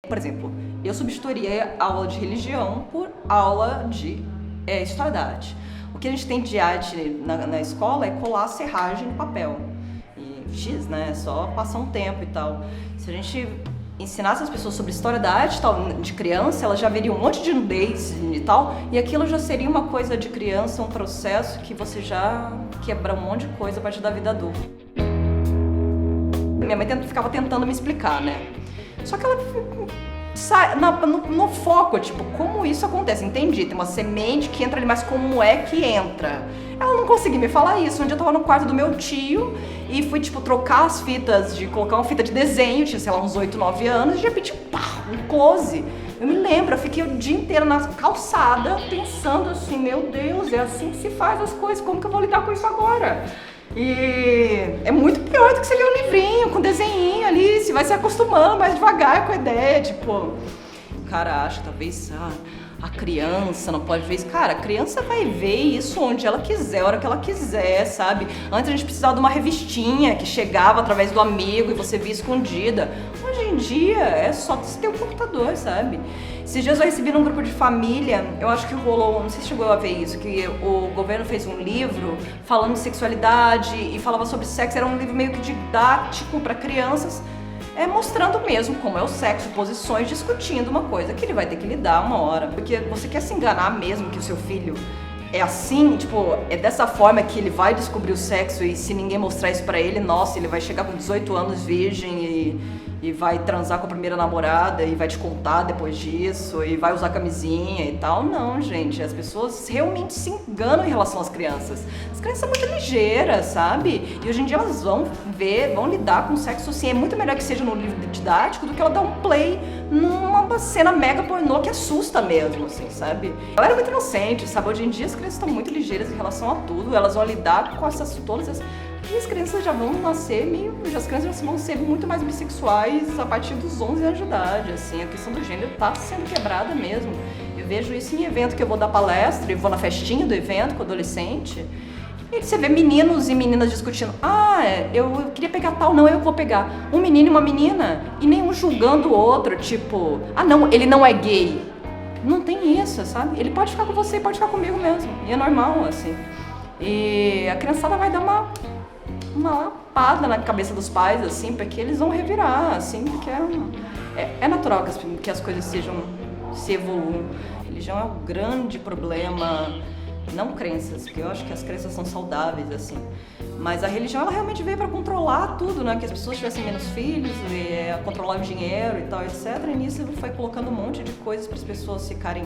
Por exemplo, eu substituiria a aula de religião por aula de história da arte. O que a gente tem de arte na escola é colar a serragem no papel. E X, né? É só passar um tempo e tal. Se a gente ensinasse as pessoas sobre história da arte tal, de criança, elas já veriam um monte de nudez e tal, e aquilo já seria uma coisa de criança, um processo que você já quebra um monte de coisa a partir da vida adulta. Minha mãe ficava tentando me explicar, né? Só que ela sai no foco, tipo, como isso acontece? Entendi, tem uma semente que entra ali, mas como é que entra? Ela não conseguia me falar isso. Um dia eu tava no quarto do meu tio e fui, tipo, trocar as fitas, colocar uma fita de desenho, tinha, sei lá, uns 8, 9 anos, e de repente, pá, um close. Eu me lembro, eu fiquei o dia inteiro na calçada pensando assim, meu Deus, é assim que se faz as coisas, como que eu vou lidar com isso agora? E é muito pior do que você ler um livrinho com desenhinho ali, você vai se acostumando mais devagar com a ideia, tipo, o cara acha, talvez, a criança não pode ver isso. Cara, a criança vai ver isso onde ela quiser, a hora que ela quiser, sabe? Antes a gente precisava de uma revistinha que chegava através do amigo e você via escondida. Hoje em dia é só você ter um computador, sabe? Esses dias eu recebi num grupo de família, eu acho que rolou, não sei se chegou a ver isso, que o governo fez um livro falando de sexualidade e falava sobre sexo, era um livro meio que didático para crianças, mostrando mesmo como é o sexo, posições, discutindo uma coisa que ele vai ter que lidar uma hora. Porque você quer se enganar mesmo que o seu filho é assim, tipo, é dessa forma que ele vai descobrir o sexo e se ninguém mostrar isso pra ele, nossa, ele vai chegar com 18 anos virgem e vai transar com a primeira namorada e vai te contar depois disso e vai usar camisinha e tal. Não, gente, as pessoas realmente se enganam em relação às crianças. As crianças são muito ligeiras, sabe? E hoje em dia elas vão lidar com o sexo assim. É muito melhor que seja no livro didático do que ela dar um play numa cena mega pornô que assusta mesmo, assim, sabe? Ela era muito inocente, sabe? Hoje em dia as crianças estão muito ligeiras em relação a tudo. Elas vão lidar com todas as... E as crianças já vão nascer as crianças vão ser muito mais bissexuais a partir dos 11 anos de idade, assim, a questão do gênero tá sendo quebrada mesmo. Eu vejo isso em evento que eu vou dar palestra, e vou na festinha do evento com adolescente, e você vê meninos e meninas discutindo, eu queria pegar tal, não, eu vou pegar. Um menino e uma menina, e nenhum julgando o outro, tipo, não, ele não é gay. Não tem isso, sabe? Ele pode ficar com você, pode ficar comigo mesmo, e é normal, assim. E a criançada vai dar uma lapada na cabeça dos pais, assim, porque eles vão revirar, assim, porque é natural que as coisas se evoluam. A religião é um grande problema, não crenças, porque eu acho que as crenças são saudáveis, assim. Mas a religião, ela realmente veio para controlar tudo, né? Que as pessoas tivessem menos filhos, controlar o dinheiro e tal, etc. E nisso foi colocando um monte de coisas para as pessoas ficarem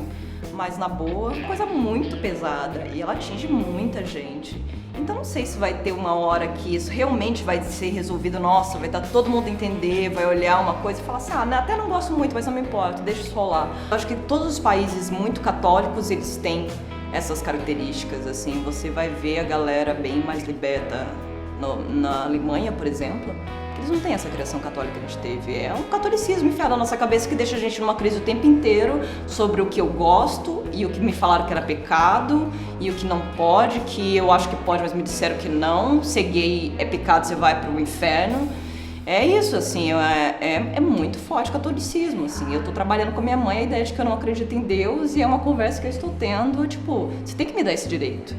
mais na boa. Coisa muito pesada e ela atinge muita gente. Então não sei se vai ter uma hora que isso realmente vai ser resolvido, nossa, vai estar todo mundo entender, vai olhar uma coisa e falar assim, até não gosto muito, mas não me importa, deixa isso rolar. Eu acho que todos os países muito católicos, eles têm essas características, assim, você vai ver a galera bem mais liberta na Alemanha, por exemplo, eles não têm essa criação católica que a gente teve, é um catolicismo enfiado na nossa cabeça que deixa a gente numa crise o tempo inteiro sobre o que eu gosto e o que me falaram que era pecado e o que não pode, que eu acho que pode, mas me disseram que não, ser gay é pecado, você vai pro inferno. É isso, assim, é muito forte o catolicismo, assim, eu tô trabalhando com a minha mãe a ideia de que eu não acredito em Deus e é uma conversa que eu estou tendo, tipo, você tem que me dar esse direito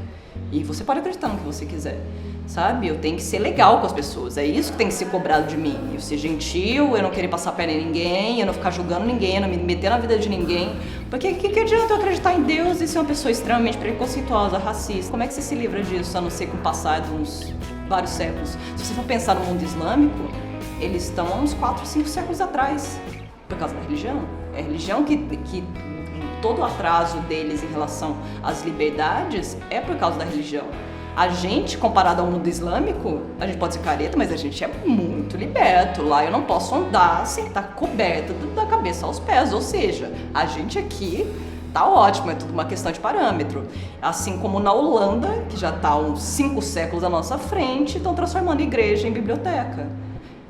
e você pode acreditar no que você quiser, sabe? Eu tenho que ser legal com as pessoas, é isso que tem que ser cobrado de mim, eu ser gentil, eu não querer passar a perna em ninguém, eu não ficar julgando ninguém, eu não me meter na vida de ninguém, porque o que adianta eu acreditar em Deus e ser uma pessoa extremamente preconceituosa, racista? Como é que você se livra disso, a não ser com o passar de uns vários séculos? Se você for pensar no mundo islâmico, eles estão há uns 4, 5 séculos atrás, por causa da religião. É a religião que todo o atraso deles em relação às liberdades é por causa da religião. A gente, comparado ao mundo islâmico, a gente pode ser careta, mas a gente é muito liberto. Lá eu não posso andar sem estar coberta da cabeça aos pés, ou seja, a gente aqui tá ótimo, é tudo uma questão de parâmetro. Assim como na Holanda, que já está há uns 5 séculos à nossa frente, estão transformando igreja em biblioteca.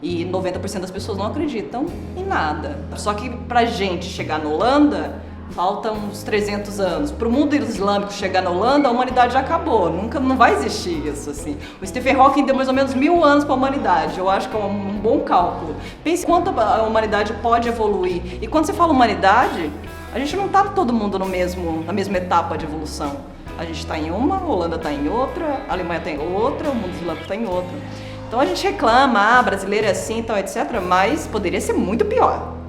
E 90% das pessoas não acreditam em nada. Só que pra gente chegar na Holanda, faltam uns 300 anos. Para o mundo islâmico chegar na Holanda, a humanidade já acabou. Nunca, não vai existir isso, assim. O Stephen Hawking deu mais ou menos 1000 anos para a humanidade. Eu acho que é um bom cálculo. Pense quanto a humanidade pode evoluir. E quando você fala humanidade, a gente não está todo mundo na mesma etapa de evolução. A gente está em uma, a Holanda está em outra, a Alemanha está em outra, o mundo islâmico está em outra. Então a gente reclama, brasileiro é assim, então, etc., mas poderia ser muito pior.